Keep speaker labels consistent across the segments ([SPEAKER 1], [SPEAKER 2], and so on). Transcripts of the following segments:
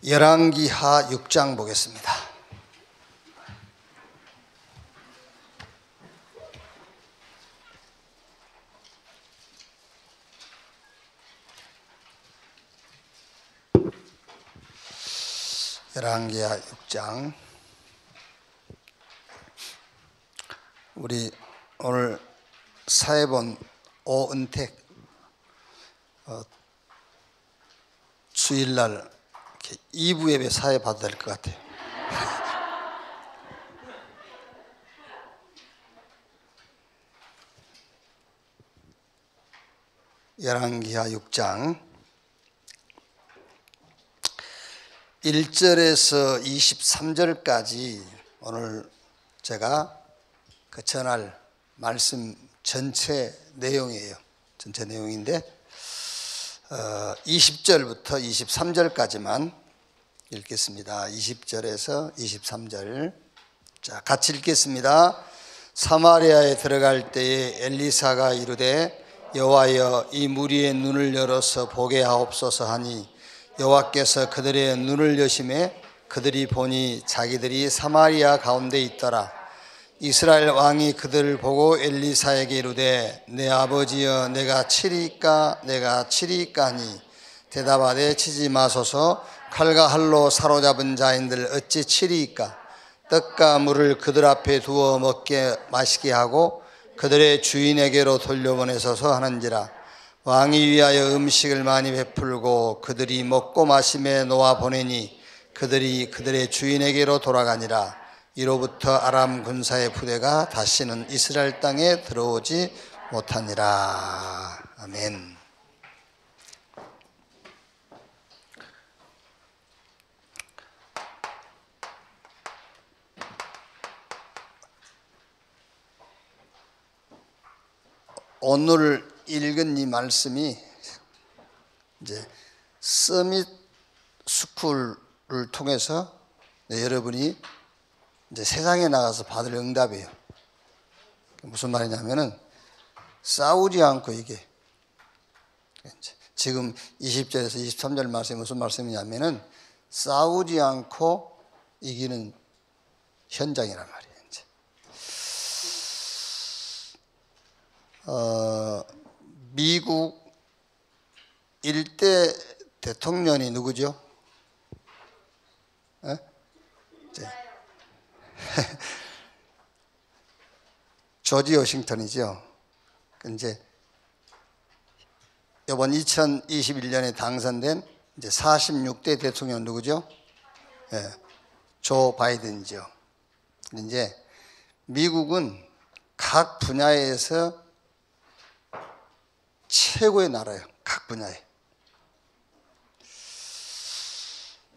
[SPEAKER 1] 열왕기하 6장 보겠습니다. 열왕기하 6장. 우리 오늘 사회본 오은택 주일날 2부 예배 사회 받아야 될 것 같아요. 열왕기하 6장 1절에서 23절까지 오늘 제가 전할 말씀 전체 내용이에요. 전체 내용인데 20절부터 23절까지만 읽겠습니다. 20절에서 23절. 자, 같이 읽겠습니다. 사마리아에 들어갈 때에 엘리사가 이르되 여호와여, 이 무리의 눈을 열어서 보게 하옵소서 하니 여호와께서 그들의 눈을 여심해 그들이 보니 자기들이 사마리아 가운데 있더라. 이스라엘 왕이 그들을 보고 엘리사에게 이르되 내 아버지여, 내가 치리까 하니 대답하되 치지 마소서. 칼과 활로 사로잡은 자인들 어찌 치리이까? 떡과 물을 그들 앞에 두어 먹게 마시게 하고 그들의 주인에게로 돌려보내소서 하는지라. 왕이 위하여 음식을 많이 베풀고 그들이 먹고 마심에 놓아 보내니 그들이 그들의 주인에게로 돌아가니라. 이로부터 아람 군사의 부대가 다시는 이스라엘 땅에 들어오지 못하니라. 아멘. 오늘 읽은 이 말씀이 이제 서밋 스쿨을 통해서 여러분이 이제 세상에 나가서 받을 응답이에요. 무슨 말이냐면은 싸우지 않고 이게 지금 20절에서 23절 말씀이 무슨 말씀이냐면은 싸우지 않고 이기는 현장이란 말이에요. 미국 일대 대통령이 누구죠? 조지 워싱턴이죠. 이제 이번 2021년에 당선된 이제 46대 대통령 누구죠? 조 바이든이죠. 이제 미국은 각 분야에서 최고의 나라예요. 각 분야에.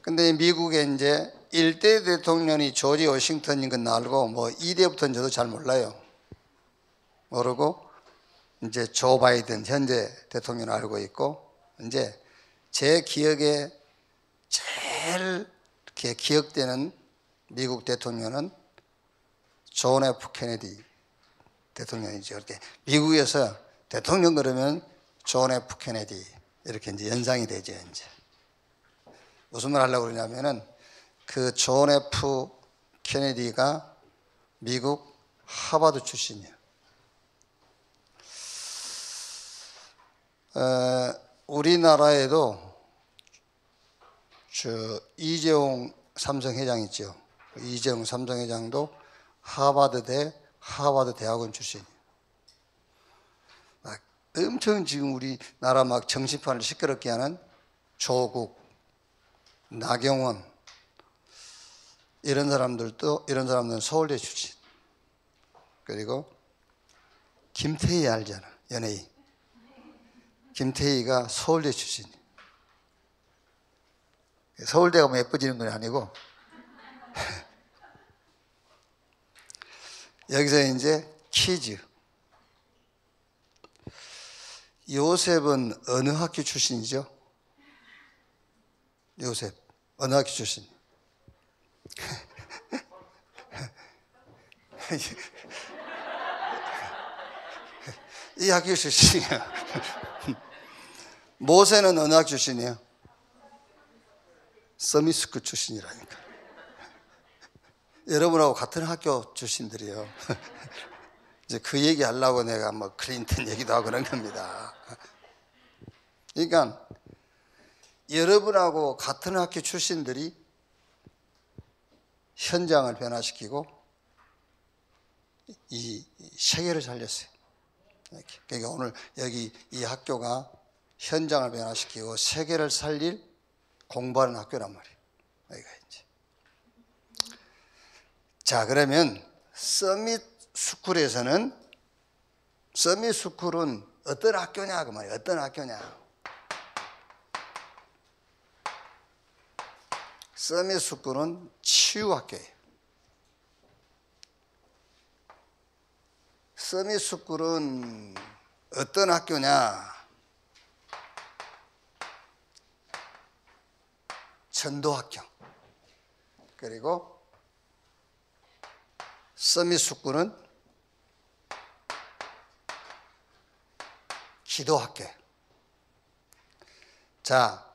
[SPEAKER 1] 근데 미국에 이제 1대 대통령이 조지 워싱턴인 건 알고, 뭐 2대부터는 저도 잘 몰라요. 모르고, 이제 조 바이든 현재 대통령을 알고 있고, 이제 제 기억에 제일 이렇게 기억되는 미국 대통령은 존 F 케네디 대통령이죠. 이렇게 미국에서 대통령 그러면 존 F 케네디 이렇게 이제 연상이 되죠. 이제 무슨 말 하려고 그러냐면은 그 존 F 케네디가 미국 하버드 출신이에요. 우리나라에도 이재용 삼성회장 있죠. 이재용 삼성회장도 하버드 대학원 출신이에요. 엄청 지금 우리나라 막 정치판을 시끄럽게 하는 조국, 나경원 이런 사람들은 서울대 출신. 그리고 김태희 알잖아, 연예인. 김태희가 서울대 출신이에요. 서울대가 뭐 예뻐지는 건 아니고 여기서 이제 퀴즈. 요셉은 어느 학교 출신이죠? 요셉 어느 학교 출신? 이 학교 출신이야. 모세는 어느 학교 출신이에요? 서밋스쿨 출신이라니까. 여러분하고 같은 학교 출신들이에요. 이제 그 얘기 하려고 내가 뭐 클린턴 얘기도 하고 그런 겁니다. 그러니까 여러분하고 같은 학교 출신들이 현장을 변화시키고 이 세계를 살렸어요. 그러니까 오늘 여기 이 학교가 현장을 변화시키고 세계를 살릴 공부하는 학교란 말이에요. 여기가 이제. 자, 그러면 서밋 스쿨은 어떤 학교냐 그 말이에요. 어떤 학교냐? 서밋 스쿨은 치유 학교예요. 서밋 스쿨은 어떤 학교냐? 전도 학교. 그리고 서밋 스쿨은 기도 학교예요. 자,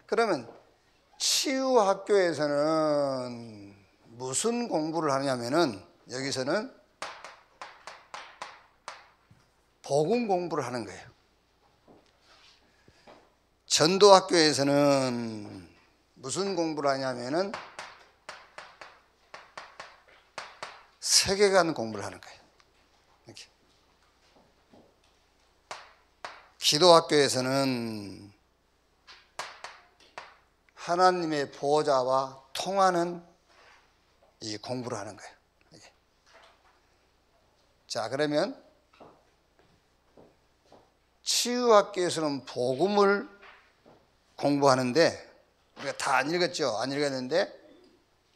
[SPEAKER 1] 그러면 치유 학교에서는 무슨 공부를 하냐면은 여기서는 복음 공부를 하는 거예요. 전도 학교에서는 무슨 공부를 하냐면은 세계관 공부를 하는 거예요. 이렇게. 기도 학교에서는 하나님의 보좌와 통하는 이 공부를 하는 거예요. 이게. 자, 그러면 치유학교에서는 복음을 공부하는데 우리가 다 안 읽었죠? 안 읽었는데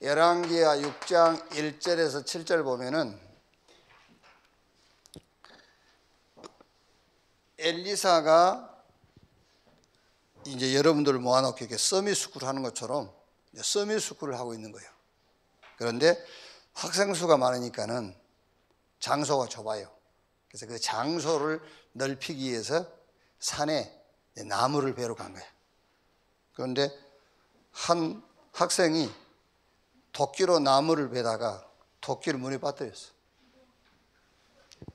[SPEAKER 1] 열왕기하 6장 1절에서 7절 보면은 엘리사가 이제 여러분들을 모아놓고 이렇게 서밋스쿨 하는 것처럼 서밋스쿨을 하고 있는 거예요. 그런데 학생 수가 많으니까는 장소가 좁아요. 그래서 그 장소를 넓히기 위해서 산에 나무를 베러 간 거예요. 그런데 한 학생이 도끼로 나무를 베다가 도끼를 물에 빠뜨렸어.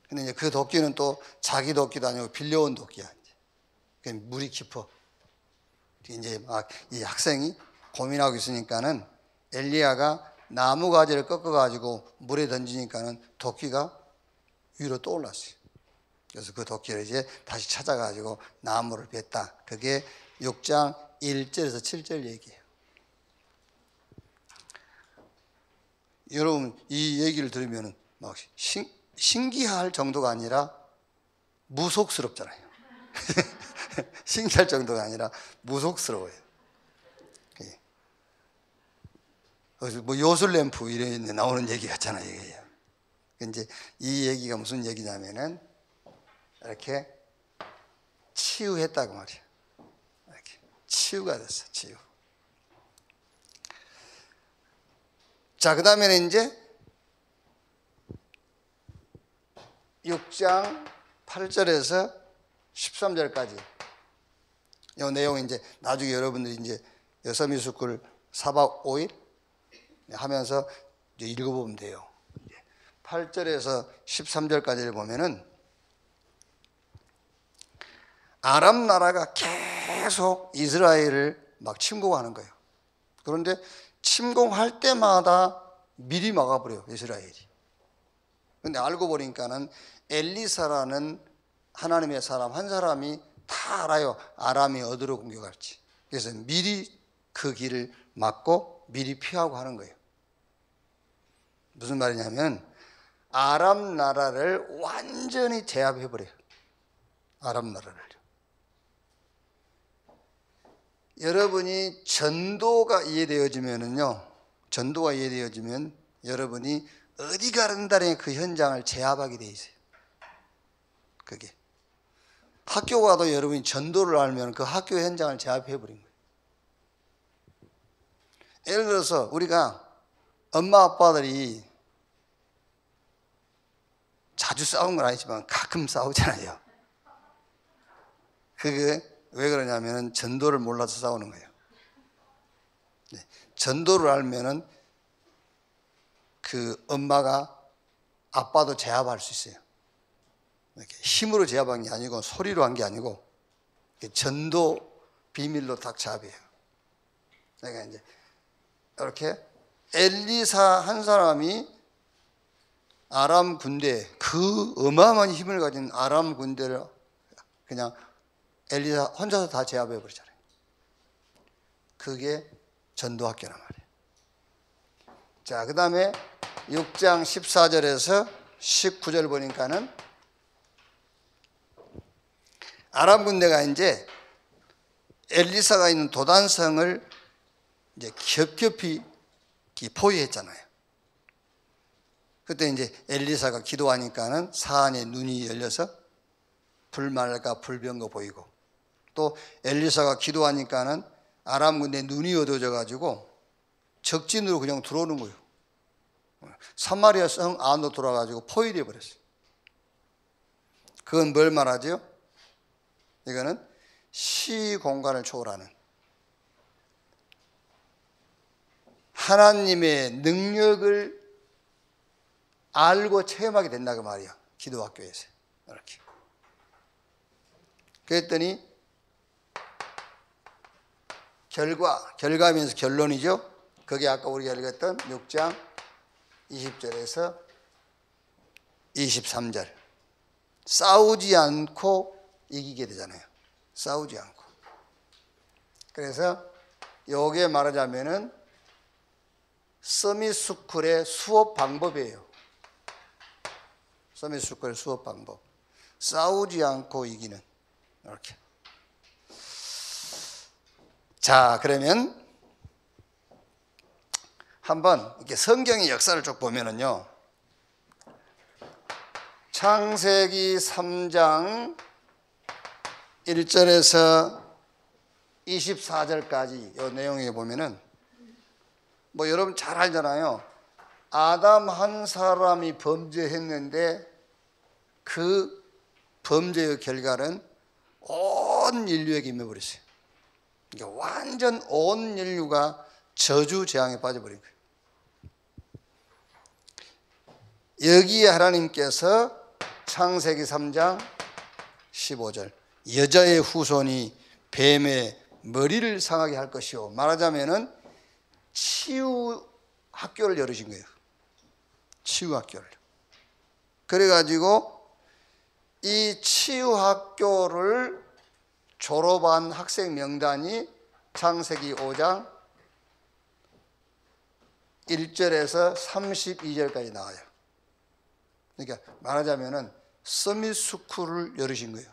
[SPEAKER 1] 근데 이제 그 도끼는 또 자기 도끼도 아니고 빌려온 도끼야. 물이 깊어. 이제 막 이 학생이 고민하고 있으니까는 엘리야가 나무 가지를 꺾어가지고 물에 던지니까는 도끼가 위로 떠올랐어요. 그래서 그 도끼를 이제 다시 찾아가지고 나무를 뱄다. 그게 6장 1절에서 7절 얘기예요. 여러분 이 얘기를 들으면 막 신기할 정도가 아니라 무속스럽잖아요. 신기할 정도가 아니라 무속스러워요. 뭐 요술램프 이런 데 나오는 얘기 같잖아요. 이제 이 얘기가 무슨 얘기냐면은 이렇게 치유했다고 말이에요. 이렇게 치유가 됐어, 치유. 자, 그 다음에는 이제 6장 8절에서 13절까지 이 내용 이제 나중에 여러분들이 이제 서밋스쿨 4박 5일 하면서 이제 읽어보면 돼요. 8절에서 13절까지를 보면은 아람 나라가 계속 이스라엘을 막 침공하는 거예요. 그런데 침공할 때마다 미리 막아버려요, 이스라엘이. 그런데 알고 보니까는 엘리사라는 하나님의 사람 한 사람이 다 알아요. 아람이 어디로 공격할지. 그래서 미리 그 길을 막고 미리 피하고 하는 거예요. 무슨 말이냐면 아람 나라를 완전히 제압해버려요. 아람 나라를. 여러분이 전도가 이해되어지면은요, 전도가 이해되어지면 여러분이 어디 가든지 그 현장을 제압하게 돼 있어요. 그게. 학교 가도 여러분이 전도를 알면 그 학교 현장을 제압해버린 거예요. 예를 들어서 우리가 엄마 아빠들이 자주 싸운 건 아니지만 가끔 싸우잖아요. 그게 왜 그러냐면 전도를 몰라서 싸우는 거예요. 전도를 하면은 그 엄마가 아빠도 제압할 수 있어요. 이렇게 힘으로 제압한 게 아니고 소리로 한 게 아니고 전도 비밀로 딱 제압해요. 그러니까 이제 이렇게 엘리사 한 사람이 아람 군대, 그 어마어마한 힘을 가진 아람 군대를 그냥 엘리사 혼자서 다 제압해 버리잖아요. 그게 전도학교란 말이에요. 자, 그 다음에 6장 14절에서 19절 보니까는 아람 군대가 이제 엘리사가 있는 도단성을 이제 겹겹이 포위했잖아요. 그때 이제 엘리사가 기도하니까는 사안의 눈이 열려서 불말과 불병거 보이고, 또 엘리사가 기도하니까는 아람 군대 눈이 어두워져 가지고 적진으로 그냥 들어오는 거예요. 사마리아 성 안으로 들어와가지고 포위돼 버렸어요. 그건 뭘 말하죠? 이거는 시 공간을 초월하는 하나님의 능력을 알고 체험하게 된다 그 말이야. 기도학교에서 이렇게. 그랬더니 결과면서 결론이죠. 그게 아까 우리가 읽었던 6장 20절에서 23절. 싸우지 않고 이기게 되잖아요. 싸우지 않고. 그래서 요게 말하자면은 서밋스쿨의 수업 방법이에요. 서밋스쿨의 수업 방법. 싸우지 않고 이기는. 이렇게. 자, 그러면 한번 이렇게 성경의 역사를 쭉 보면은요, 창세기 3장 1절에서 24절까지 이 내용에 보면은 뭐 여러분 잘 알잖아요. 아담 한 사람이 범죄했는데 그 범죄의 결과는 온 인류에게 임해버렸어요. 그러니까 완전 온 인류가 저주 재앙에 빠져버린 거예요. 여기에 하나님께서 창세기 3장 15절 여자의 후손이 뱀의 머리를 상하게 할 것이요, 말하자면은 치유 학교를 열으신 거예요. 치유 학교를. 그래가지고 이 치유 학교를 졸업한 학생 명단이 창세기 5장 1절에서 32절까지 나와요. 그러니까 말하자면은 서밋스쿨을 열으신 거예요.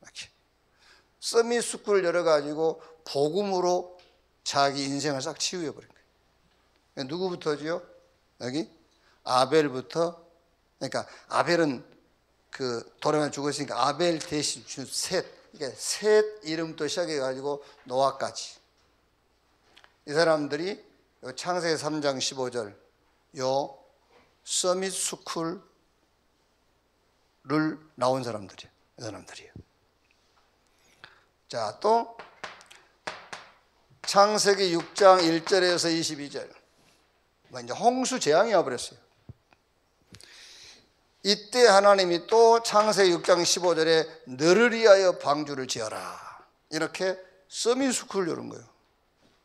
[SPEAKER 1] 이렇게. 서밋스쿨을 열어가지고 복음으로 자기 인생을 싹 치유해버린 거예요. 누구부터지요? 여기 아벨부터. 그러니까 아벨은 그 돌아만 죽었으니까 아벨 대신 셋. 그러니까 셋 이름부터 시작해가지고 노아까지. 이 사람들이 요 창세기 3장 15절 요 서밋스쿨을 나온 사람들이에요. 이 사람들이에요. 자, 또 창세기 6장 1절에서 22절 이제 홍수 재앙이 와버렸어요. 이때 하나님이 또 창세기 6장 15절에 너를 위하여 방주를 지어라 이렇게 서밋스쿨을 열은 거예요.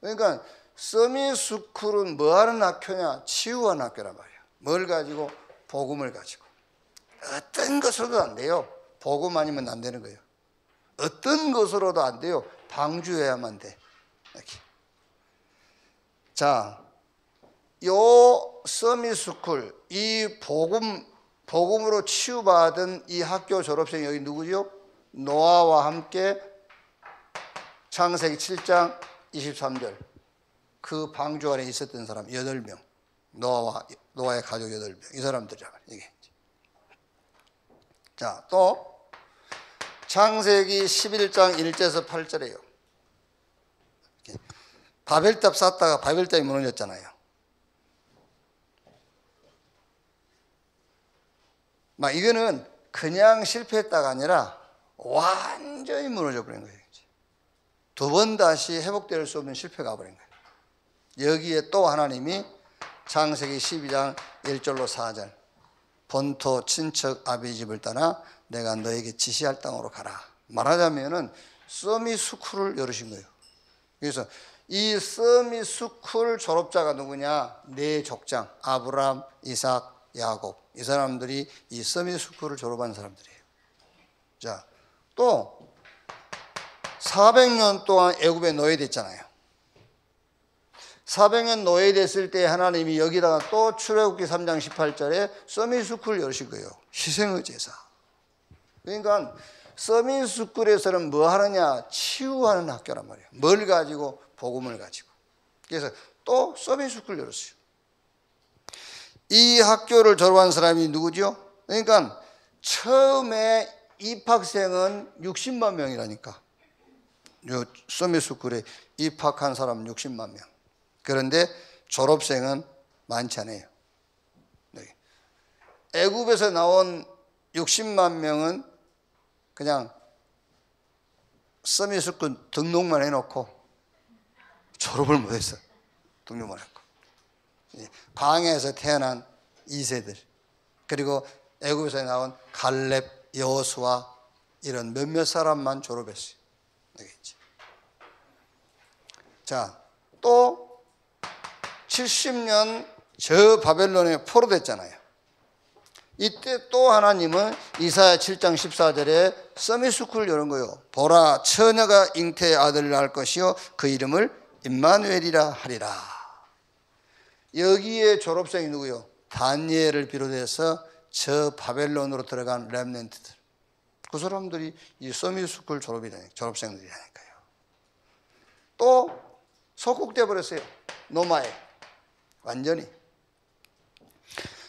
[SPEAKER 1] 그러니까 서밋스쿨은 뭐하는 학교냐? 치유하는 학교란 말이에요. 뭘 가지고? 복음을 가지고. 어떤 것으로도 안 돼요. 복음 아니면 안 되는 거예요. 어떤 것으로도 안 돼요. 방주해야만 돼. 이렇게. 자, 요 서밋스쿨, 이 복음으로 치유받은 이 학교 졸업생이 여기 누구죠? 노아와 함께 창세기 7장 23절 그 방주 안에 있었던 사람 8명, 노아의 가족 8명, 이 사람들이잖아요. 이게. 자, 또 창세기 11장 1절에서 8절이에요. 바벨탑 쌓다가 바벨탑이 무너졌잖아요. 막 이거는 그냥 실패했다가 아니라 완전히 무너져 버린 거예요. 두 번 다시 회복될 수 없는 실패가 버린 거예요. 여기에 또 하나님이 창세기 12장 1절로 4절 본토 친척 아비 집을 떠나 내가 너에게 지시할 땅으로 가라. 말하자면은 서밋스쿨을 열으신 거예요. 그래서 이 서밋스쿨 졸업자가 누구냐? 네 족장 아브람, 이삭, 야곱. 이 사람들이 이 서밋스쿨을 졸업한 사람들이에요. 자, 또 400년 동안 애굽에 노예됐잖아요. 400년 노예됐을 때 하나님이 여기다가 또 출애굽기 3장 18절에 서밋스쿨을 열으신 거예요. 희생의 제사. 그러니까 서밋스쿨에서는 뭐 하느냐? 치유하는 학교란 말이에요. 뭘 가지고? 복음을 가지고. 그래서 또 서밋스쿨을 열었어요. 이 학교를 졸업한 사람이 누구죠? 그러니까 처음에 입학생은 60만 명이라니까. 요 서밋스쿨에 입학한 사람 60만 명. 그런데 졸업생은 많지 않아요. 애굽에서 나온 60만 명은 그냥 서밋스쿨 등록만 해놓고 졸업을 못했어. 등록만 했고. 광야에서 태어난 2세들 그리고 애굽에서 나온 갈렙, 여호수아 이런 몇몇 사람만 졸업했어요. 자, 또 70년 저 바벨론에 포로됐잖아요. 이때 또 하나님은 이사야 7장 14절에 서밋스쿨을 여는 거예요. 보라, 처녀가 잉태의 아들을 낳을 것이요 그 이름을 임마누엘이라 하리라. 여기에 졸업생이 누구요? 다니엘을 비롯해서 저 바벨론으로 들어간 렘넌트들. 그 사람들이 이 서밋스쿨 졸업생들이라니까요. 또 속국돼 버렸어요. 노마에 완전히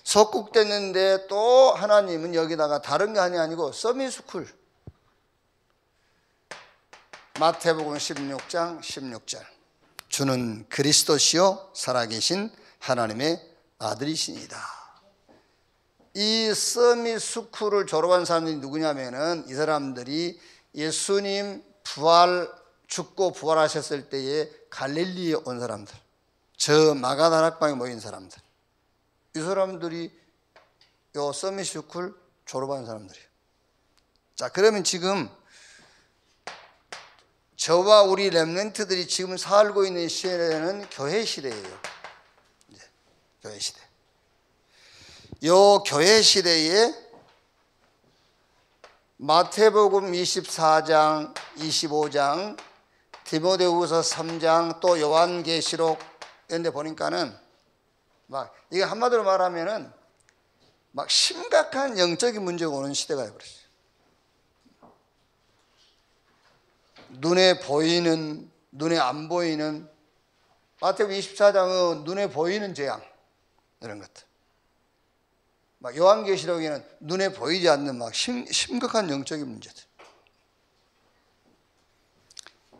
[SPEAKER 1] 속국됐는데 또 하나님은 여기다가 다른 게 아니고 서밋스쿨. 마태복음 16장 16절 주는 그리스도시요 살아계신 하나님의 아들이시니이다. 이 서밋스쿨을 졸업한 사람들이 누구냐면은 이 사람들이 예수님 죽고 부활하셨을 때에 갈릴리에 온 사람들, 저 마가다락방에 모인 사람들, 이 사람들이 요 서밋스쿨 졸업한 사람들이에요. 자, 그러면 지금 저와 우리 렘넌트들이 지금 살고 있는 시대는 교회 시대예요. 교회 시대. 요 교회 시대에 마태복음 24장, 25장, 디모데후서 3장, 또 요한계시록 이런 데 보니까는 막 이게 한마디로 말하면은 막 심각한 영적인 문제가 오는 시대가 되어버렸어요. 눈에 보이는, 눈에 안 보이는, 마태복음 24장은 눈에 보이는 재앙 이런 것들. 막 요한계시록에는 눈에 보이지 않는 막 심각한 영적인 문제들.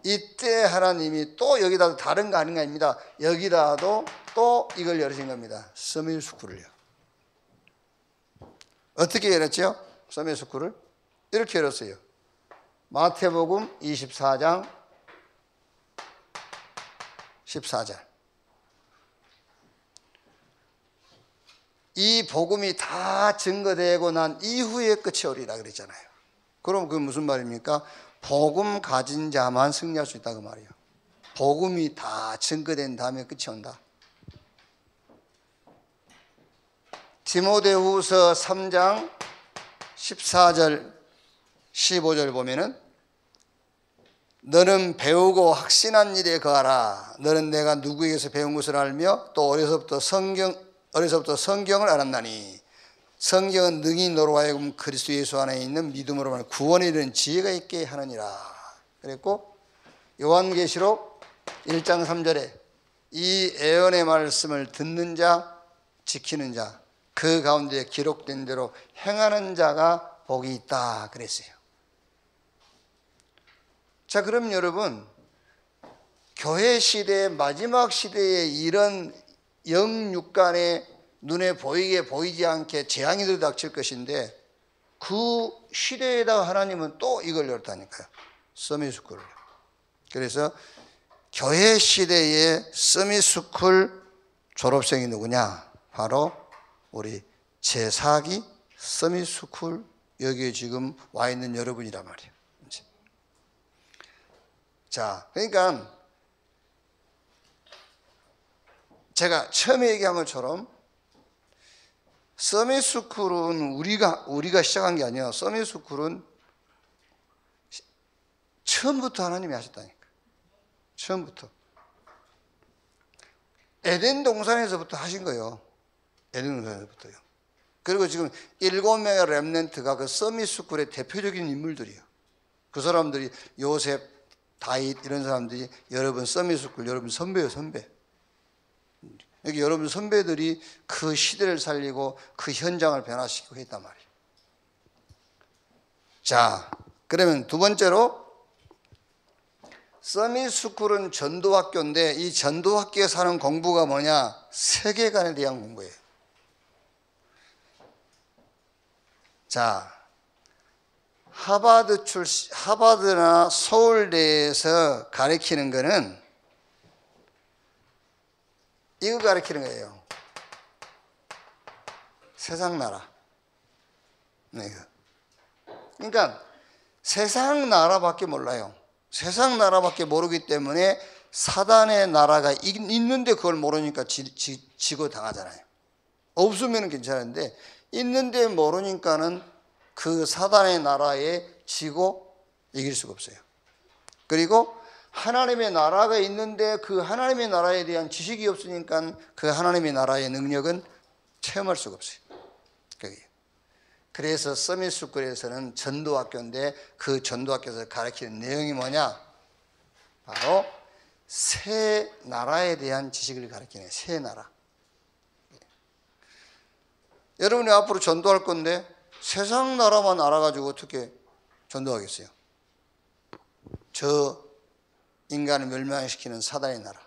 [SPEAKER 1] 이때 하나님이 또 여기다 다른 거 아닌 거 아닙니다. 여기다도 또 이걸 열으신 겁니다. 서밋스쿨을요. 어떻게 열었죠? 서밋스쿨을 이렇게 열었어요. 마태복음 24장 14절. 이 복음이 다 증거되고 난 이후에 끝이 오리라 그랬잖아요. 그럼 그게 무슨 말입니까? 복음 가진 자만 승리할 수 있다 그 말이에요. 복음이 다 증거된 다음에 끝이 온다. 디모데후서 3장 14절 15절 보면은 너는 배우고 확신한 일에 거하라. 너는 내가 누구에게서 배운 것을 알며 또 어려서부터 성경을 알았나니 성경은 능히 너로 하여금 그리스도 예수 안에 있는 믿음으로 말하는 구원에 이르는 지혜가 있게 하느니라. 그랬고 요한계시록 1장 3절에 이 예언의 말씀을 듣는 자, 지키는 자, 그 가운데 기록된 대로 행하는 자가 복이 있다 그랬어요. 자, 그럼 여러분, 교회 시대 마지막 시대에 이런 영육간에 눈에 보이게 보이지 않게 재앙이 들이닥칠 것인데 그 시대에다가 하나님은 또 이걸 열었다니까요. 서밋스쿨을. 그래서 교회 시대의 서밋스쿨 졸업생이 누구냐? 바로 우리 제4기 서밋스쿨 여기에 지금 와 있는 여러분이란 말이에요. 자, 그러니까 제가 처음에 얘기한 것처럼 서밋스쿨은 우리가 시작한 게 아니야. 서밋스쿨은 처음부터 하나님이 하셨다니까. 처음부터. 에덴 동산에서부터 하신 거예요. 에덴 동산에서부터요. 그리고 지금 7명의 렘넌트가 그 서밋스쿨의 대표적인 인물들이에요. 그 사람들이 요셉, 다윗 이런 사람들이 여러분 서밋스쿨 여러분 선배예요, 선배. 여기 여러분 선배들이 그 시대를 살리고 그 현장을 변화시키고 했단 말이에요. 자, 그러면 두 번째로 서밋스쿨은 전도학교인데 이 전도학교에서 하는 공부가 뭐냐? 세계관에 대한 공부예요. 자, 하버드나 서울대에서 가르치는 거는 이거 가르치는 거예요. 세상 나라. 네. 그러니까 세상 나라밖에 몰라요. 세상 나라밖에 모르기 때문에 사단의 나라가 있는데 그걸 모르니까 지고 당하잖아요. 없으면 괜찮은데 있는데 모르니까는 그 사단의 나라에 지고 이길 수가 없어요. 그리고 하나님의 나라가 있는데 그 하나님의 나라에 대한 지식이 없으니까 그 하나님의 나라의 능력은 체험할 수가 없어요. 그래서 서밋스쿨에서는 전도학교인데 그 전도학교에서 가르치는 내용이 뭐냐? 바로 새 나라에 대한 지식을 가르치는 새 나라. 여러분이 앞으로 전도할 건데 세상 나라만 알아가지고 어떻게 전도하겠어요? 저 인간을 멸망시키는 사단의 나라,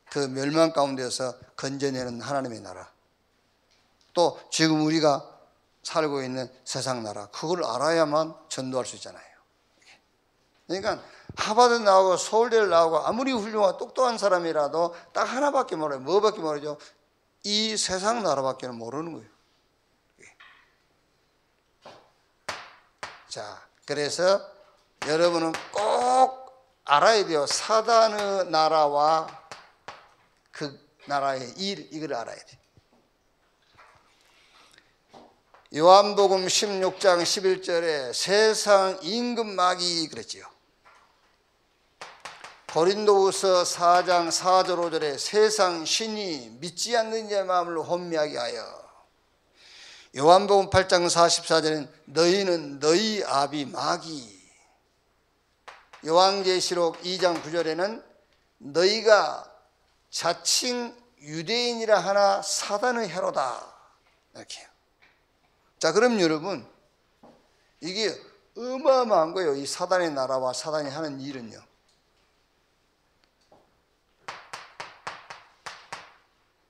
[SPEAKER 1] 그 멸망 가운데서 건져내는 하나님의 나라, 또 지금 우리가 살고 있는 세상 나라, 그걸 알아야만 전도할 수 있잖아요. 그러니까 하버드 나오고 서울대를 나오고 아무리 훌륭하고 똑똑한 사람이라도 딱 하나밖에 몰라요. 뭐밖에 모르죠? 이 세상 나라밖에는 모르는 거예요. 자, 그래서 여러분은 꼭 알아야 돼요. 사단의 나라와 그 나라의 일, 이걸 알아야 돼요. 요한복음 16장 11절에 세상 임금마귀 그랬지요. 고린도후서 4장 4절 5절에 세상 신이 믿지 않는 자의 마음을 혼미하게 하여, 요한복음 8장 44절에는 너희는 너희 아비 마귀, 요한계시록 2장 9절에는 너희가 자칭 유대인이라 하나 사단의 해로다, 이렇게요. 자, 그럼 여러분, 이게 어마어마한 거예요. 이 사단의 나라와 사단이 하는 일은요.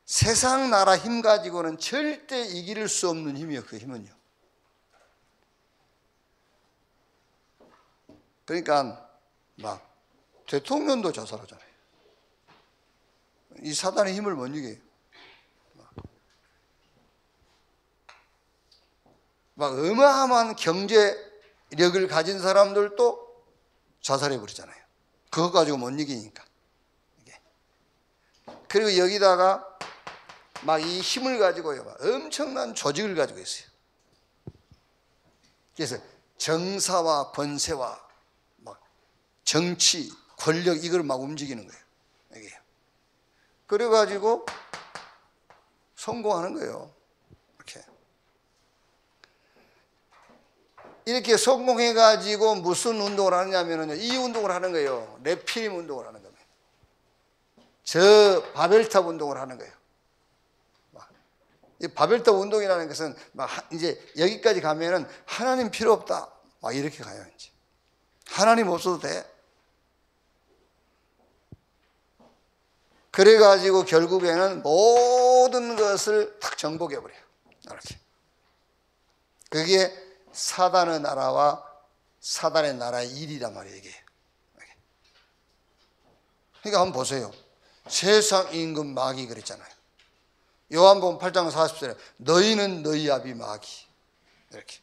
[SPEAKER 1] 세상 나라 힘 가지고는 절대 이길 수 없는 힘이에요. 그 힘은요. 그러니까 막 대통령도 자살하잖아요. 이 사단의 힘을 못 이겨요. 막 어마어마한 경제력을 가진 사람들도 자살해 버리잖아요. 그거 가지고 못 이기니까. 그리고 여기다가 막 이 힘을 가지고요, 막 엄청난 조직을 가지고 있어요. 그래서 정사와 권세와 막 정치, 권력, 이걸 막 움직이는 거예요. 이게. 그래가지고 성공하는 거예요. 이렇게 성공해가지고 무슨 운동을 하느냐면요, 이 운동을 하는 거예요. 레필림 운동을 하는 겁니다. 저 바벨탑 운동을 하는 거예요. 이 바벨탑 운동이라는 것은 막 이제 여기까지 가면은 하나님 필요 없다, 막 이렇게 가요. 이제 하나님 없어도 돼. 그래가지고 결국에는 모든 것을 딱 정복해 버려요. 이렇게. 그게 사단의 나라와 사단의 나라의 일이란 말이에요, 이게. 그러니까 한번 보세요. 세상 임금 마귀 그랬잖아요. 요한복음 8장 40절에 너희는 너희 아비 마귀 이렇게.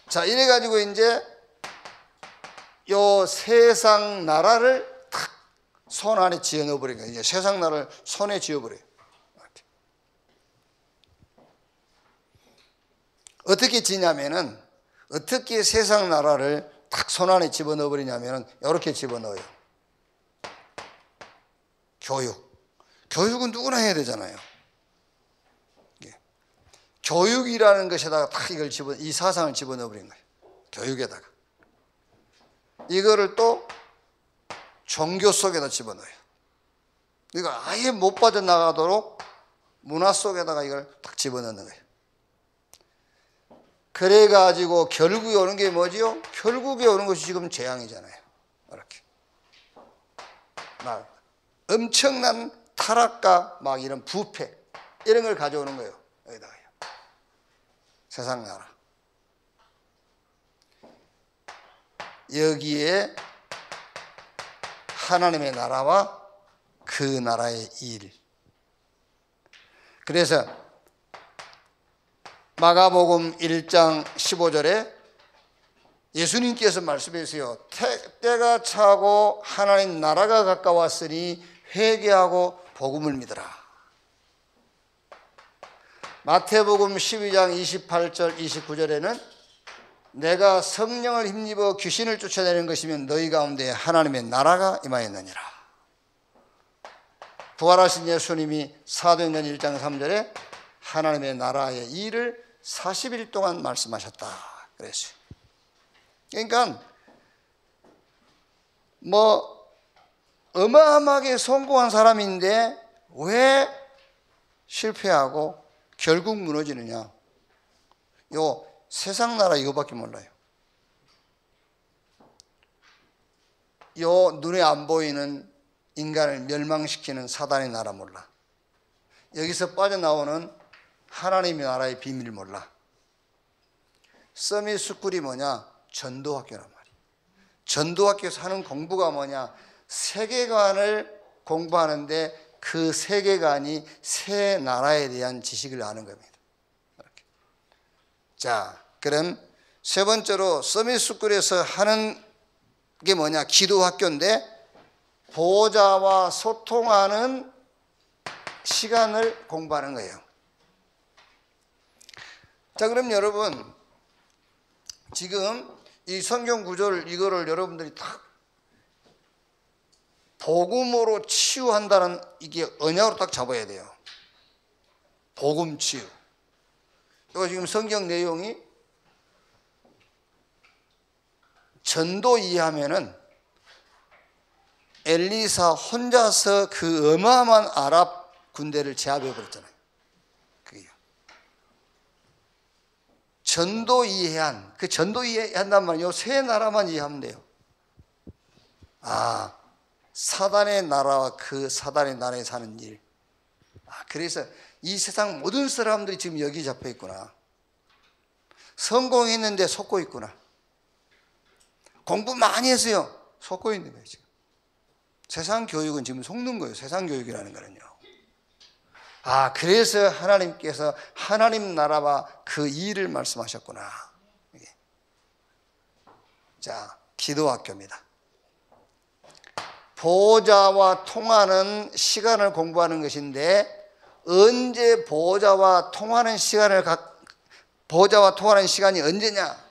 [SPEAKER 1] 자, 이래가지고 이제 요 세상 나라를 탁 손 안에 쥐어 넣어버린 거예요. 이제 세상 나라를 손에 쥐어버려요. 어떻게 지냐면은, 어떻게 세상 나라를 딱 손 안에 집어넣어버리냐면은, 이렇게 집어넣어요. 교육은 누구나 해야 되잖아요. 교육이라는 것에다가 딱 이 사상을 집어넣어버린 거예요. 교육에다가. 이거를 또 종교 속에다 집어넣어요. 그러니까 아예 못 빠져나가도록 문화 속에다가 이걸 딱 집어넣는 거예요. 그래가지고 결국에 오는 게 뭐지요? 결국에 오는 것이 지금 재앙이잖아요. 이렇게. 막 엄청난 타락과 막 이런 부패, 이런 걸 가져오는 거예요. 여기다가요. 세상 나라. 여기에 하나님의 나라와 그 나라의 일. 그래서 마가복음 1장 15절에 예수님께서 말씀하세요. 때가 차고 하나님 나라가 가까웠으니 회개하고 복음을 믿으라. 마태복음 12장 28절 29절에는 내가 성령을 힘입어 귀신을 쫓아내는 것이면 너희 가운데 하나님의 나라가 임하였느니라. 부활하신 예수님이 사도행전 1장 3절에 하나님의 나라의 일을 40일 동안 말씀하셨다 그랬어요. 그러니까 뭐 어마어마하게 성공한 사람인데 왜 실패하고 결국 무너지느냐? 요 세상 나라 이거밖에 몰라요. 요 눈에 안 보이는 인간을 멸망시키는 사단의 나라 몰라. 여기서 빠져나오는 하나님의 나라의 비밀을 몰라. 서밋 스쿨이 뭐냐? 전도학교란 말이야. 전도학교에서 하는 공부가 뭐냐? 세계관을 공부하는데 그 세계관이 새 나라에 대한 지식을 아는 겁니다. 이렇게. 자, 그럼 세 번째로 서밋 스쿨에서 하는 게 뭐냐? 기도학교인데 보호자와 소통하는 시간을 공부하는 거예요. 자, 그럼 여러분 지금 이 성경 구조를 이거를 여러분들이 딱 복음으로 치유한다는 이게 언약으로 딱 잡아야 돼요. 복음 치유. 이거 지금 성경 내용이 전도 이해하면은 엘리사 혼자서 그 어마어마한 아랍 군대를 제압해 버렸잖아요. 그게요. 전도 이해한, 그 전도 이해한단 말이요. 세 나라만 이해하면 돼요. 아, 사단의 나라와 그 사단의 나라에 사는 일. 아, 그래서 이 세상 모든 사람들이 지금 여기 잡혀 있구나. 성공했는데 속고 있구나. 공부 많이 했어요. 속고 있는 거예요, 지금. 세상 교육은 지금 속는 거예요. 세상 교육이라는 거는요. 아, 그래서 하나님께서 하나님 나라와 그 일을 말씀하셨구나. 자, 기도학교입니다. 보호자와 통하는 시간을 공부하는 것인데 언제 보호자와 통하는 시간이 언제냐?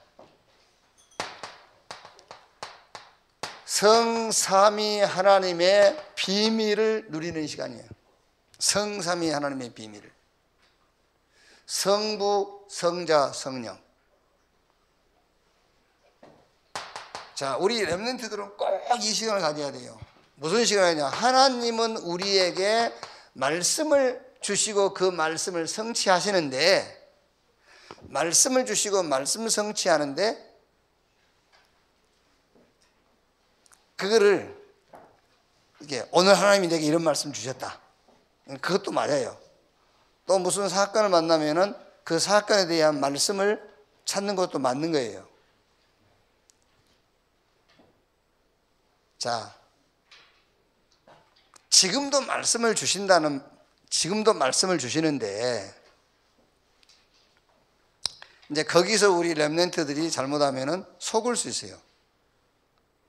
[SPEAKER 1] 성삼위 하나님의 비밀을 누리는 시간이에요. 성삼위 하나님의 비밀을. 성부, 성자, 성령. 자, 우리 렘넌트들은 꼭 이 시간을 가져야 돼요. 무슨 시간이냐? 하나님은 우리에게 말씀을 주시고 그 말씀을 성취하시는데, 말씀을 주시고 말씀을 성취하는데 그거를 이게 오늘 하나님이 내게 이런 말씀 주셨다. 그것도 맞아요. 또 무슨 사건을 만나면은 그 사건에 대한 말씀을 찾는 것도 맞는 거예요. 자, 지금도 말씀을 주시는데 이제 거기서 우리 렘넌트들이 잘못하면은 속을 수 있어요.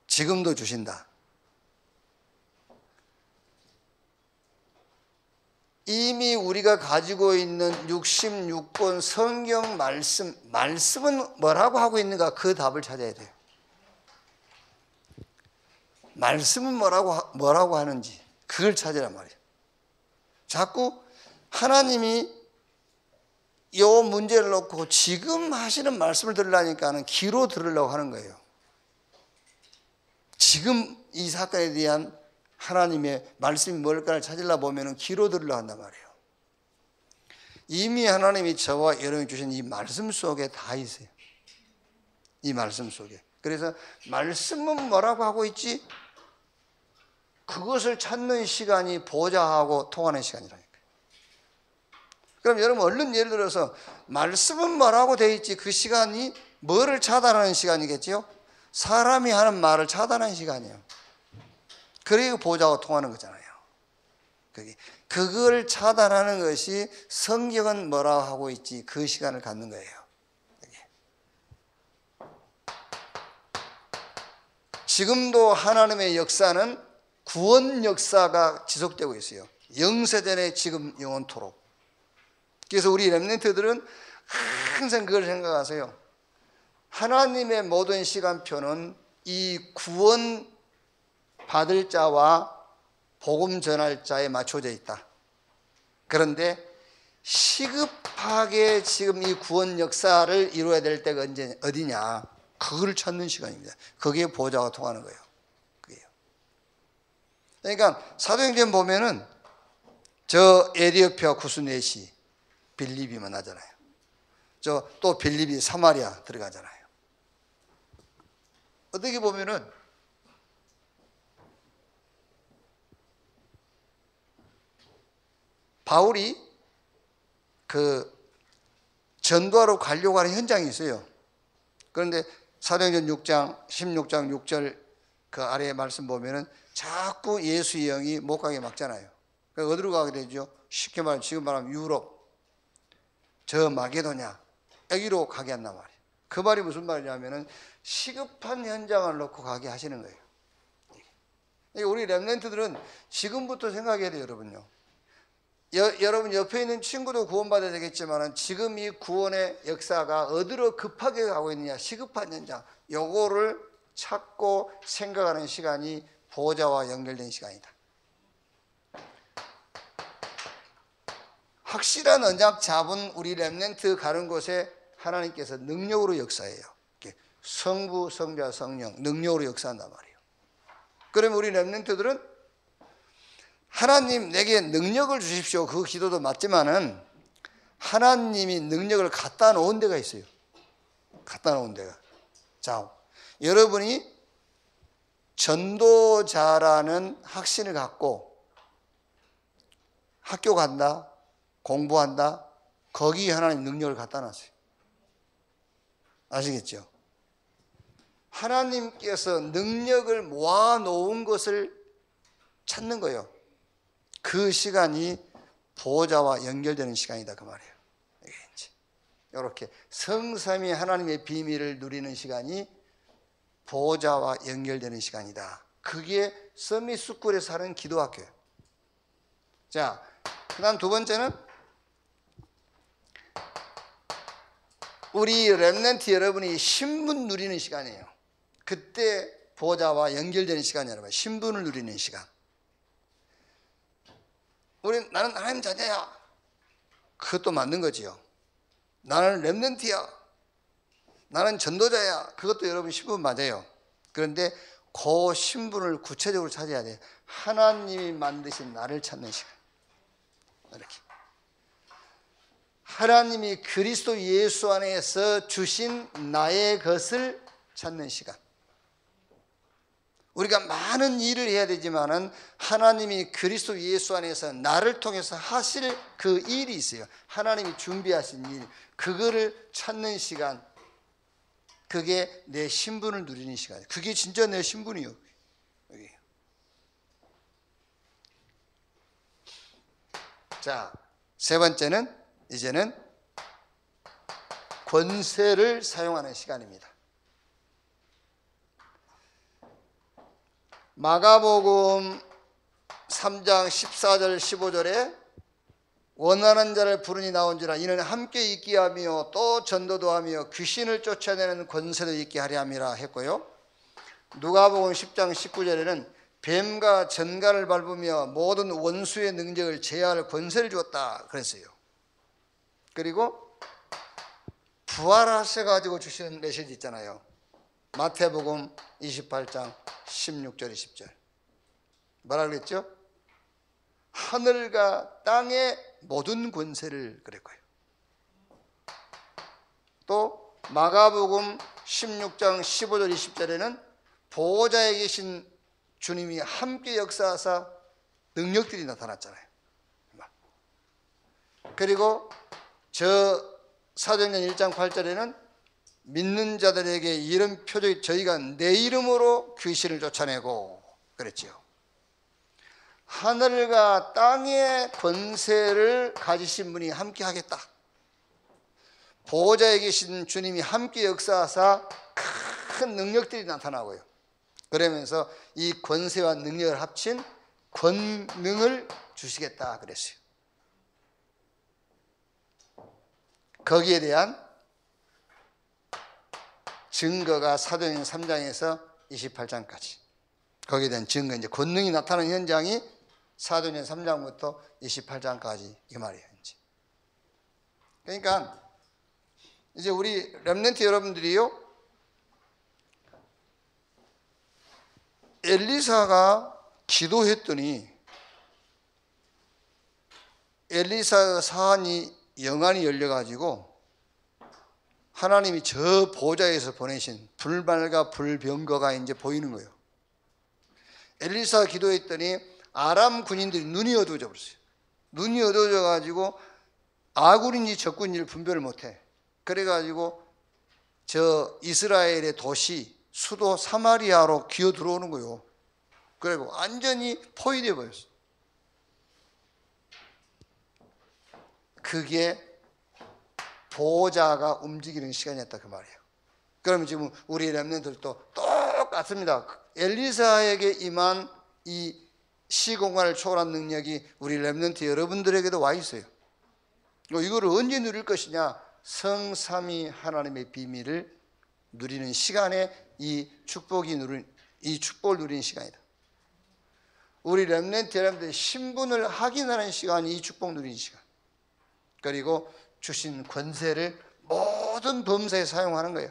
[SPEAKER 1] 지금도 주신다. 이미 우리가 가지고 있는 66권 성경 말씀은 뭐라고 하고 있는가, 그 답을 찾아야 돼요. 말씀은 뭐라고 하는지 그걸 찾으란 말이에요. 자꾸 하나님이 이 문제를 놓고 지금 하시는 말씀을 들으려니까는 귀로 들으려고 하는 거예요. 지금 이 사건에 대한 하나님의 말씀이 뭘까를 찾으려 보면은 귀로 들으려고 한단 말이에요. 이미 하나님이 저와 여러분이 주신 이 말씀 속에 다 있어요. 이 말씀 속에. 그래서 말씀은 뭐라고 하고 있지? 그것을 찾는 시간이 보좌하고 통하는 시간이라니까요. 그럼 여러분 얼른 예를 들어서 말씀은 뭐라고 되어 있지? 그 시간이 뭐를 차단하는 시간이겠죠? 사람이 하는 말을 차단하는 시간이에요. 그리고 보좌하고 통하는 거잖아요. 그걸 차단하는 것이 성경은 뭐라고 하고 있지? 그 시간을 갖는 거예요. 지금도 하나님의 역사는 구원 역사가 지속되고 있어요. 영세전에 지금 영원토록. 그래서 우리 렘넌트들은 항상 그걸 생각하세요. 하나님의 모든 시간표는 이 구원 받을 자와 복음 전할 자에 맞춰져 있다. 그런데 시급하게 지금 이 구원 역사를 이루어야 될 때가 어디냐? 그걸 찾는 시간입니다. 거기에 보좌가 통하는 거예요. 그게요. 그러니까 사도행전 보면은 저 에디오피아 구스넷이 빌립이 만나잖아요. 저 또 빌립이 사마리아 들어가잖아요. 어떻게 보면은 바울이 그 전도하러 가려고 하는 현장이 있어요. 그런데 사도행전 6장 16장 6절 그 아래에 말씀 보면은 자꾸 예수의 영이 못 가게 막잖아요. 그래서 어디로 가게 되죠? 쉽게 말하면 지금 말하면 유럽, 저 마게도냐 여기로 가게 한단 말이에요. 그 말이 무슨 말이냐면은 시급한 현장을 놓고 가게 하시는 거예요. 우리 렘넌트들은 지금부터 생각해야 돼요, 여러분요. 여러분 옆에 있는 친구도 구원받아야 되겠지만 지금 이 구원의 역사가 어디로 급하게 가고 있느냐, 시급한 현장, 요거를 찾고 생각하는 시간이 보호자와 연결된 시간이다. 확실한 언약 잡은 우리 렘넌트 가는 곳에 하나님께서 능력으로 역사해요. 성부, 성자, 성령 능력으로 역사한단 말이에요. 그러면 우리 렘넌트들은 하나님 내게 능력을 주십시오, 그 기도도 맞지만은 하나님이 능력을 갖다 놓은 데가 있어요. 갖다 놓은 데가. 자, 여러분이 전도자라는 확신을 갖고 학교 간다, 공부한다, 거기에 하나님 능력을 갖다 놨어요. 아시겠죠? 하나님께서 능력을 모아놓은 것을 찾는 거예요. 그 시간이 보호자와 연결되는 시간이다, 그 말이에요. 이렇게 성삼위 하나님의 비밀을 누리는 시간이 보호자와 연결되는 시간이다. 그게 서밋스쿨에서 하는 기도학교예요. 자, 그 다음 두 번째는 우리 렘넌트 여러분이 신분 누리는 시간이에요. 그때 보호자와 연결되는 시간이라고. 신분을 누리는 시간. 나는 하나님 자녀야. 그것도 맞는 거지요. 나는 렘넌트야. 나는 전도자야. 그것도 여러분 신분 맞아요. 그런데 그 신분을 구체적으로 찾아야 돼요. 하나님이 만드신 나를 찾는 시간. 이렇게. 하나님이 그리스도 예수 안에서 주신 나의 것을 찾는 시간. 우리가 많은 일을 해야 되지만은 하나님이 그리스도 예수 안에서 나를 통해서 하실 그 일이 있어요. 하나님이 준비하신 일, 그거를 찾는 시간. 그게 내 신분을 누리는 시간이에요. 그게 진짜 내 신분이에요. 여기. 자, 세 번째는 이제는 권세를 사용하는 시간입니다. 마가복음 3장 14절 15절에 원하는 자를 부르니 나온지라 이는 함께 있게 하며 또 전도도 하며 귀신을 쫓아내는 권세도 있게 하려 함이라 했고요. 누가복음 10장 19절에는 뱀과 전갈을 밟으며 모든 원수의 능력을 제어할 권세를 주었다 그랬어요. 그리고 부활하셔가지고 주시는 메시지 있잖아요. 마태복음 28장 16절 20절 뭐라 그랬죠? 하늘과 땅의 모든 권세를 그랬고요. 또 마가복음 16장 15절 20절에는 보호자에 계신 주님이 함께 역사하사 능력들이 나타났잖아요. 그리고 저 사도행전 1장 8절에는 믿는 자들에게 이런 표적이 저희가 내 이름으로 귀신을 쫓아내고 그랬지요. 하늘과 땅의 권세를 가지신 분이 함께 하겠다. 보호자에 계신 주님이 함께 역사하사 큰 능력들이 나타나고요. 그러면서 이 권세와 능력을 합친 권능을 주시겠다 그랬어요. 거기에 대한 증거가 사도행전 3장에서 28장까지 거기에 대한 증거, 이제 권능이 나타나는 현장이 사도행전 3장부터 28장까지 이 말이에요. 이제. 그러니까 이제 우리 렘넌트 여러분들이요, 엘리사가 기도했더니 엘리사의 사안이 영안이 열려가지고 하나님이 저 보좌에서 보내신 불말과 불병거가 이제 보이는 거예요. 엘리사가 기도했더니 아람 군인들이 눈이 어두워져 버렸어요. 눈이 어두워져 가지고 아군인지 적군인지를 분별을 못해. 그래가지고 저 이스라엘의 도시 수도 사마리아로 기어 들어오는 거예요. 그리고 완전히 포위되어 버렸어요. 그게 보호자가 움직이는 시간이었다 그 말이에요. 그러면 지금 우리 렘넌트들도 똑같습니다. 엘리사에게 임한 이 시공간을 초월한 능력이 우리 렘넌트 여러분들에게도 와 있어요. 이거를 언제 누릴 것이냐? 성삼위 하나님의 비밀을 누리는 시간에 이 축복을 누리는 시간이다. 우리 렘넌트 여러분들의 신분을 확인하는 시간이 이 축복 누리는 시간. 그리고 주신 권세를 모든 범사에 사용하는 거예요.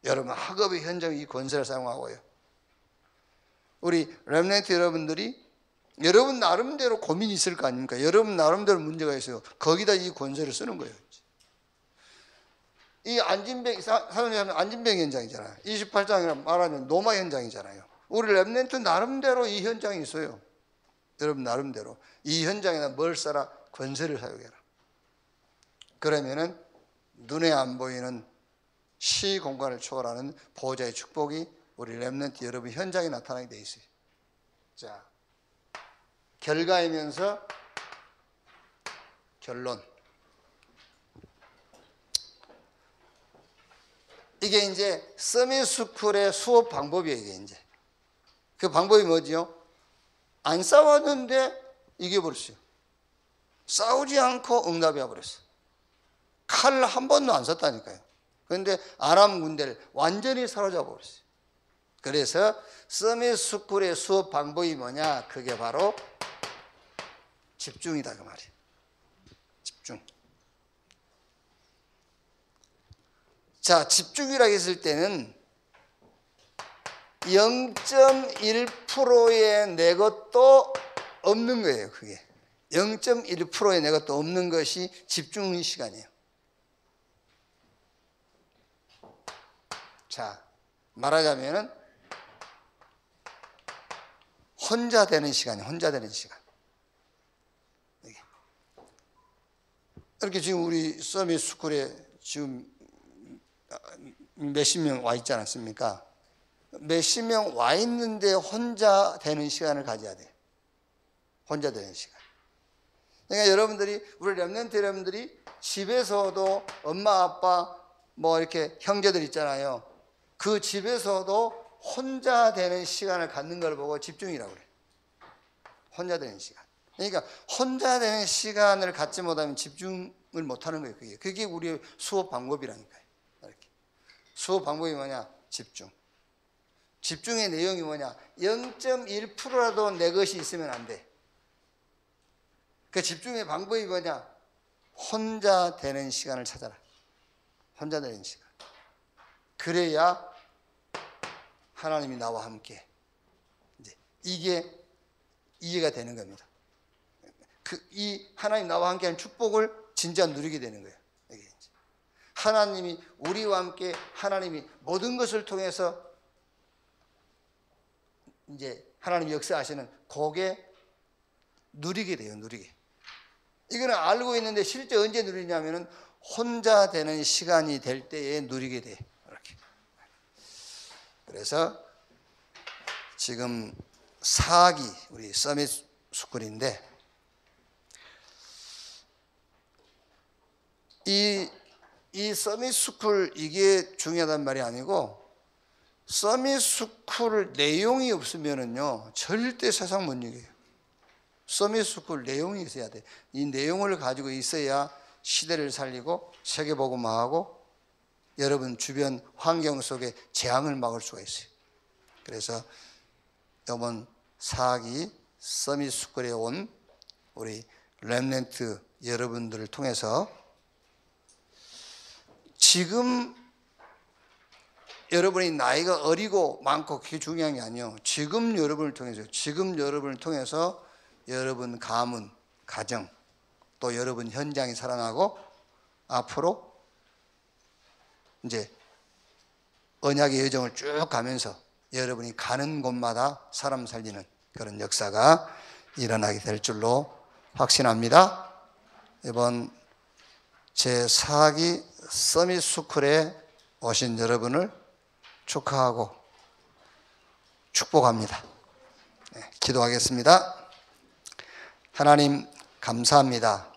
[SPEAKER 1] 여러분 학업의 현장에 이 권세를 사용하고요. 우리 렘넌트 여러분들이 여러분 나름대로 고민이 있을 거 아닙니까? 여러분 나름대로 문제가 있어요. 거기다 이 권세를 쓰는 거예요. 이 사도행전 안진병 현장이잖아요. 28장이라 말하면 노마 현장이잖아요. 우리 렘넌트 나름대로 이 현장이 있어요. 여러분 나름대로 이 현장에다 뭘 써라? 권세를 사용해라. 그러면은 눈에 안 보이는 시공간을 초월하는 보호자의 축복이 우리 렘넌트 여러분 현장에 나타나게 돼 있어요. 자, 결과이면서 결론. 이게 이제 서밋스쿨의 수업 방법이에요. 이게 이제 그 방법이 뭐지요? 안 싸웠는데 이겨버렸어요. 싸우지 않고 응답해 버렸어요. 칼 한 번도 안 썼다니까요. 그런데 아람 군대를 완전히 사로잡아 버렸어요. 그래서 서밋스쿨의 수업 방법이 뭐냐? 그게 바로 집중이다 그 말이에요. 집중. 자, 집중이라 했을 때는 0.1%의 내 것도 없는 거예요. 그게 0.1%의 내 것도 없는 것이 집중 시간이에요. 자, 말하자면은 혼자 되는 시간이에요. 혼자 되는 시간. 이렇게 지금 우리 서밋스쿨에 지금 몇십 명 와 있지 않습니까? 몇십 명 와 있는데 혼자 되는 시간을 가져야 돼. 혼자 되는 시간. 그러니까 여러분들이, 우리 렘넌트 여러분들이 집에서도 엄마 아빠 뭐 이렇게 형제들 있잖아요. 그 집에서도 혼자 되는 시간을 갖는 걸 보고 집중이라고 그래. 혼자 되는 시간. 그러니까 혼자 되는 시간을 갖지 못하면 집중을 못하는 거예요. 그게 우리의 수업 방법이라니까요. 이렇게. 수업 방법이 뭐냐? 집중. 집중의 내용이 뭐냐? 0.1%라도 내 것이 있으면 안 돼. 그 집중의 방법이 뭐냐? 혼자 되는 시간을 찾아라. 혼자 되는 시간. 그래야 하나님이 나와 함께. 이제 이게 이해가 되는 겁니다. 이 하나님 나와 함께하는 축복을 진짜 누리게 되는 거예요. 이게 이제. 하나님이 우리와 함께, 하나님이 모든 것을 통해서 이제 하나님 역사하시는 그게 누리게 돼요. 누리게. 이거는 알고 있는데 실제 언제 누리냐면은 혼자 되는 시간이 될 때에 누리게 돼. 이렇게. 그래서 지금 4기 우리 서밋 스쿨인데 이 서밋 스쿨 이게 중요하단 말이 아니고 서밋 스쿨 내용이 없으면은요 절대 세상 못 이겨요. 서밋 스쿨 내용이 있어야 돼. 이 내용을 가지고 있어야 시대를 살리고 세계복음화하고 여러분 주변 환경 속에 재앙을 막을 수가 있어요. 그래서 이번 4기 서밋 스쿨에 온 우리 렘넌트 여러분들을 통해서 지금 여러분이 나이가 어리고 많고 그게 중요한 게 아니에요. 지금 여러분을 통해서 여러분 가문, 가정, 또 여러분 현장이 살아나고 앞으로 이제 언약의 여정을 쭉 가면서 여러분이 가는 곳마다 사람 살리는 그런 역사가 일어나게 될 줄로 확신합니다. 이번 제4기 서밋 스쿨에 오신 여러분을 축하하고 축복합니다. 네, 기도하겠습니다. 하나님 감사합니다.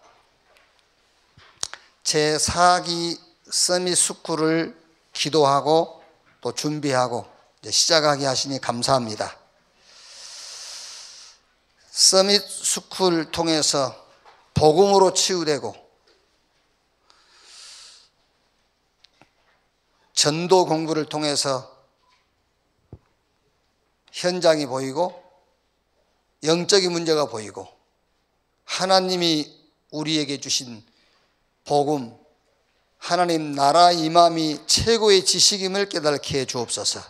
[SPEAKER 1] 제4기 서밋 스쿨을 기도하고 또 준비하고 이제 시작하게 하시니 감사합니다. 서밋 스쿨을 통해서 복음으로 치유되고 전도 공부를 통해서 현장이 보이고 영적인 문제가 보이고 하나님이 우리에게 주신 복음, 하나님 나라 임함이 최고의 지식임을 깨닫게 해 주옵소서.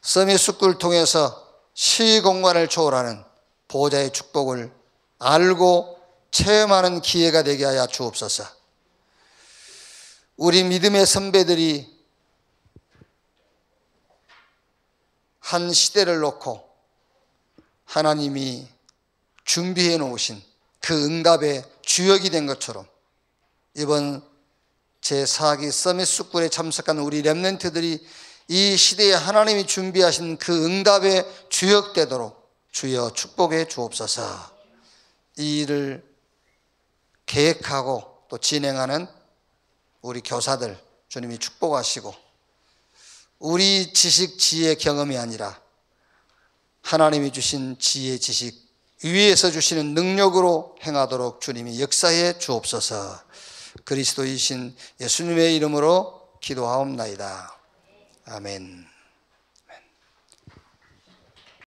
[SPEAKER 1] 서밋 스쿨을 통해서 시공간을 초월하는 보호자의 축복을 알고 체험하는 기회가 되게 하여 주옵소서. 우리 믿음의 선배들이 한 시대를 놓고 하나님이 준비해 놓으신 그 응답의 주역이 된 것처럼 이번 제4기 서밋 스쿨에 참석한 우리 렘넌트들이 이 시대에 하나님이 준비하신 그 응답의 주역되도록 주여 축복해 주옵소서. 이 일을 계획하고 또 진행하는 우리 교사들 주님이 축복하시고 우리 지식, 지혜, 경험이 아니라 하나님이 주신 지혜, 지식 위에서 주시는 능력으로 행하도록 주님이 역사해 주옵소서. 그리스도이신 예수님의 이름으로 기도하옵나이다. 아멘.